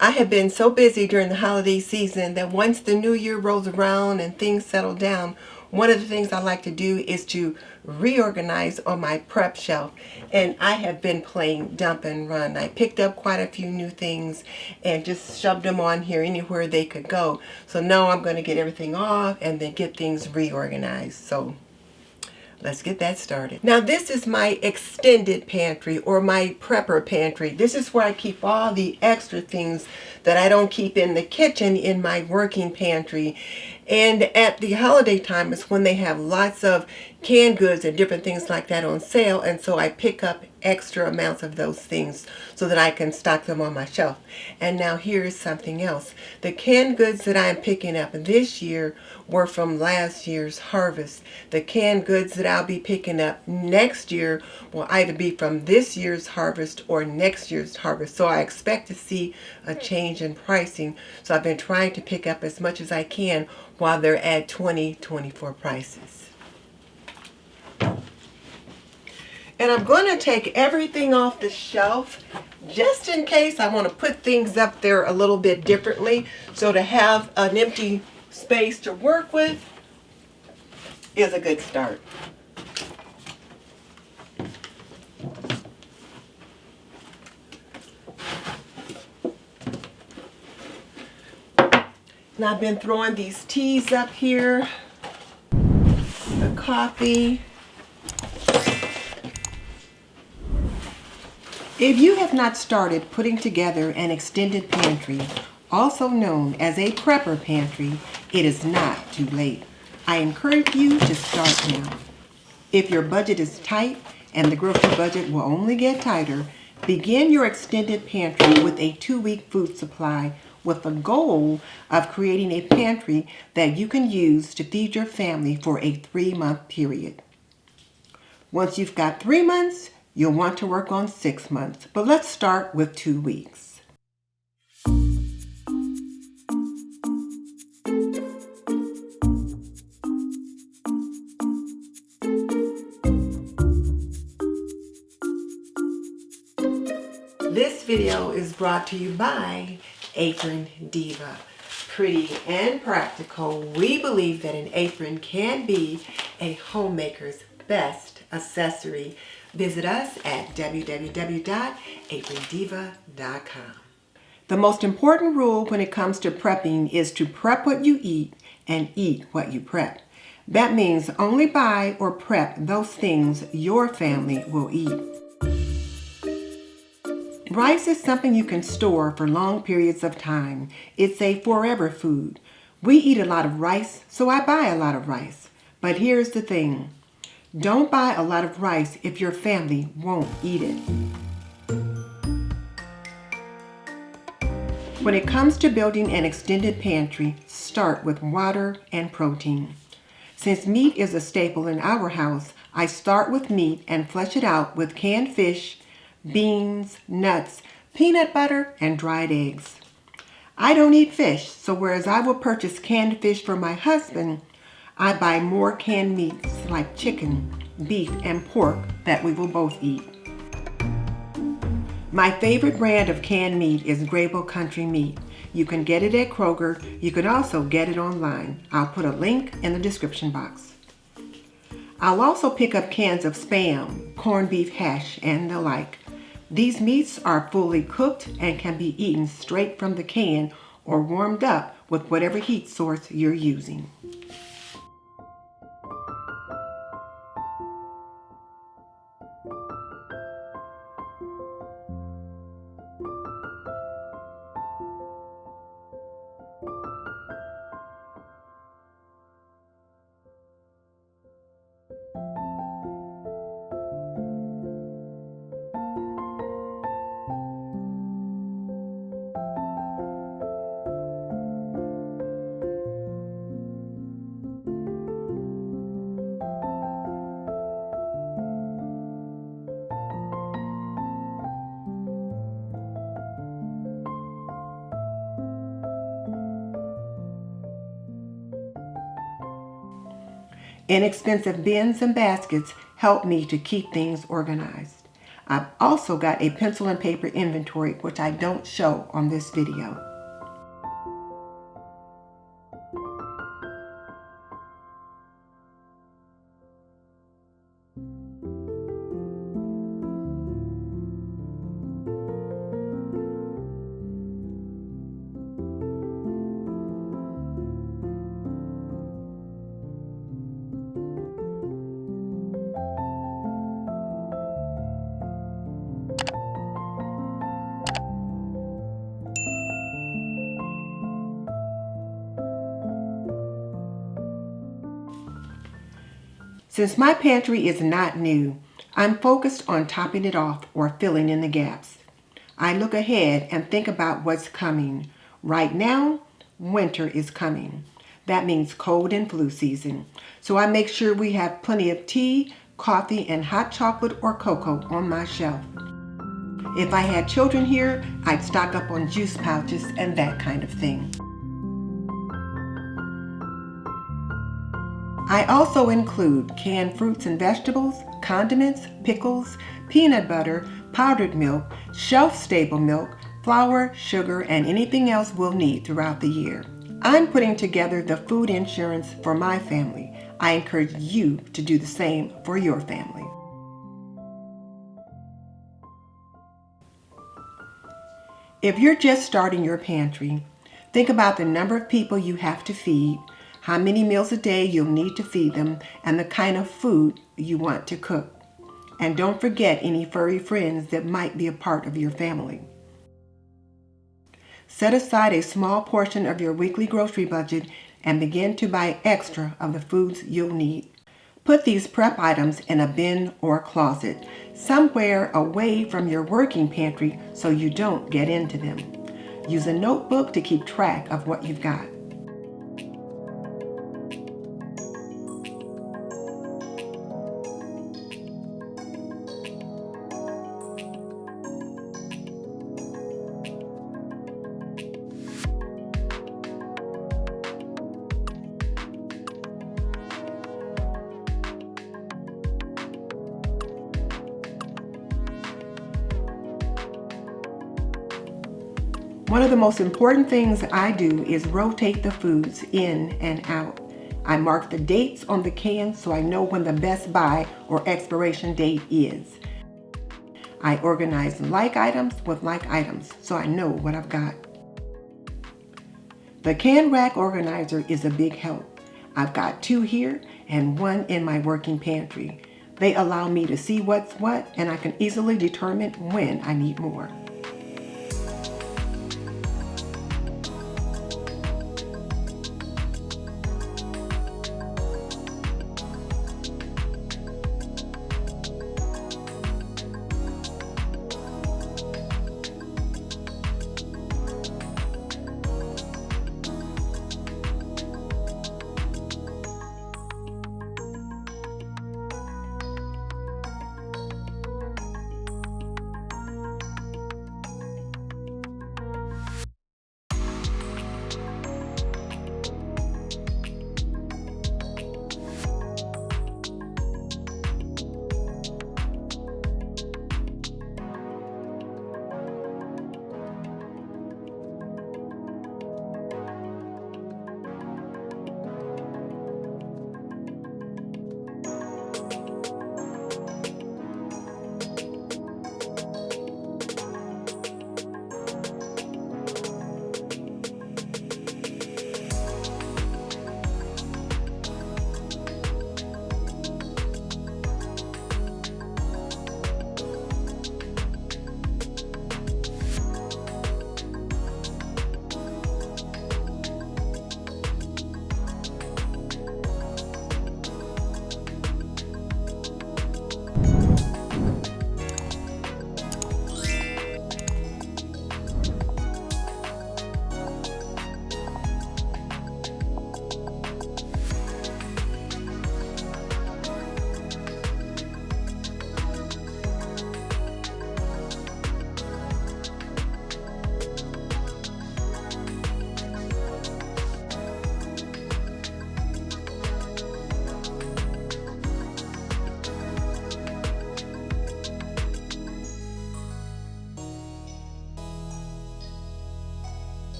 I have been so busy during the holiday season that once the new year rolls around and things settle down, one of the things I like to do is to reorganize on my prep shelf. And I have been playing dump and run. I picked up quite a few new things and just shoved them on here anywhere they could go. So now I'm going to get everything off and then get things reorganized. So let's get that started. Now this is my extended pantry or my prepper pantry. This is where I keep all the extra things that I don't keep in the kitchen in my working pantry. And at the holiday time is when they have lots of canned goods and different things like that on sale. And so I pick up extra amounts of those things so that I can stock them on my shelf. And now here's something else. The canned goods that I'm picking up this year were from last year's harvest. The canned goods that I'll be picking up next year will either be from this year's harvest or next year's harvest. So I expect to see a change in pricing. So I've been trying to pick up as much as I can while they're at 2024 prices. And I'm going to take everything off the shelf just in case I want to put things up there a little bit differently. So to have an empty space to work with is a good start. Now I've been throwing these teas up here, the coffee. If you have not started putting together an extended pantry, also known as a prepper pantry, it is not too late. I encourage you to start now. If your budget is tight and the grocery budget will only get tighter, begin your extended pantry with a 2-week food supply with the goal of creating a pantry that you can use to feed your family for a 3-month period. Once you've got 3 months, you'll want to work on 6 months, but let's start with 2 weeks. This video is brought to you by Aprondiva. Pretty and practical, we believe that an apron can be a homemaker's best accessory. Visit us at www.aprondiva.com. The most important rule when it comes to prepping is to prep what you eat and eat what you prep. That means only buy or prep those things your family will eat. Rice is something you can store for long periods of time. It's a forever food. We eat a lot of rice, so I buy a lot of rice. But here's the thing. Don't buy a lot of rice if your family won't eat it. When it comes to building an extended pantry, start with water and protein. Since meat is a staple in our house, I start with meat and flesh it out with canned fish, beans, nuts, peanut butter, and dried eggs. I don't eat fish, so whereas I will purchase canned fish for my husband, I buy more canned meats like chicken, beef, and pork that we will both eat. My favorite brand of canned meat is Grable Country Meat. You can get it at Kroger. You can also get it online. I'll put a link in the description box. I'll also pick up cans of Spam, corned beef hash, and the like. These meats are fully cooked and can be eaten straight from the can or warmed up with whatever heat source you're using. Inexpensive bins and baskets help me to keep things organized. I've also got a pencil and paper inventory, which I don't show on this video. Since my pantry is not new, I'm focused on topping it off or filling in the gaps. I look ahead and think about what's coming. Right now, winter is coming. That means cold and flu season. So I make sure we have plenty of tea, coffee, and hot chocolate or cocoa on my shelf. If I had children here, I'd stock up on juice pouches and that kind of thing. I also include canned fruits and vegetables, condiments, pickles, peanut butter, powdered milk, shelf-stable milk, flour, sugar, and anything else we'll need throughout the year. I'm putting together the food insurance for my family. I encourage you to do the same for your family. If you're just starting your pantry, think about the number of people you have to feed, how many meals a day you'll need to feed them, and the kind of food you want to cook. And don't forget any furry friends that might be a part of your family. Set aside a small portion of your weekly grocery budget and begin to buy extra of the foods you'll need. Put these prep items in a bin or closet, somewhere away from your working pantry so you don't get into them. Use a notebook to keep track of what you've got. One of the most important things I do is rotate the foods in and out. I mark the dates on the cans so I know when the best buy or expiration date is. I organize like items with like items so I know what I've got. The can rack organizer is a big help. I've got 2 here and 1 in my working pantry. They allow me to see what's what, and I can easily determine when I need more.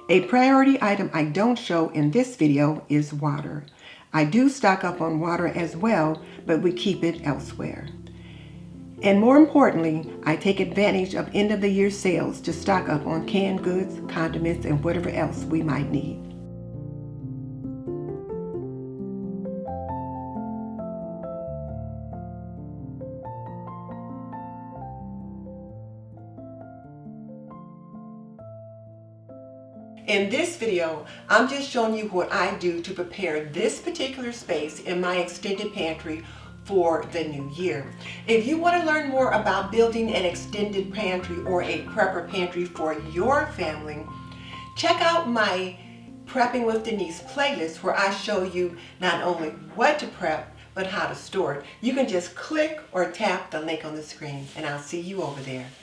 A priority item I don't show in this video is water. I do stock up on water as well, but we keep it elsewhere. And more importantly, I take advantage of end of the year sales to stock up on canned goods, condiments, and whatever else we might need. In this video, I'm just showing you what I do to prepare this particular space in my extended pantry for the new year. If you want to learn more about building an extended pantry or a prepper pantry for your family, check out my Prepping with Denise playlist where I show you not only what to prep, but how to store it. You can just click or tap the link on the screen and I'll see you over there.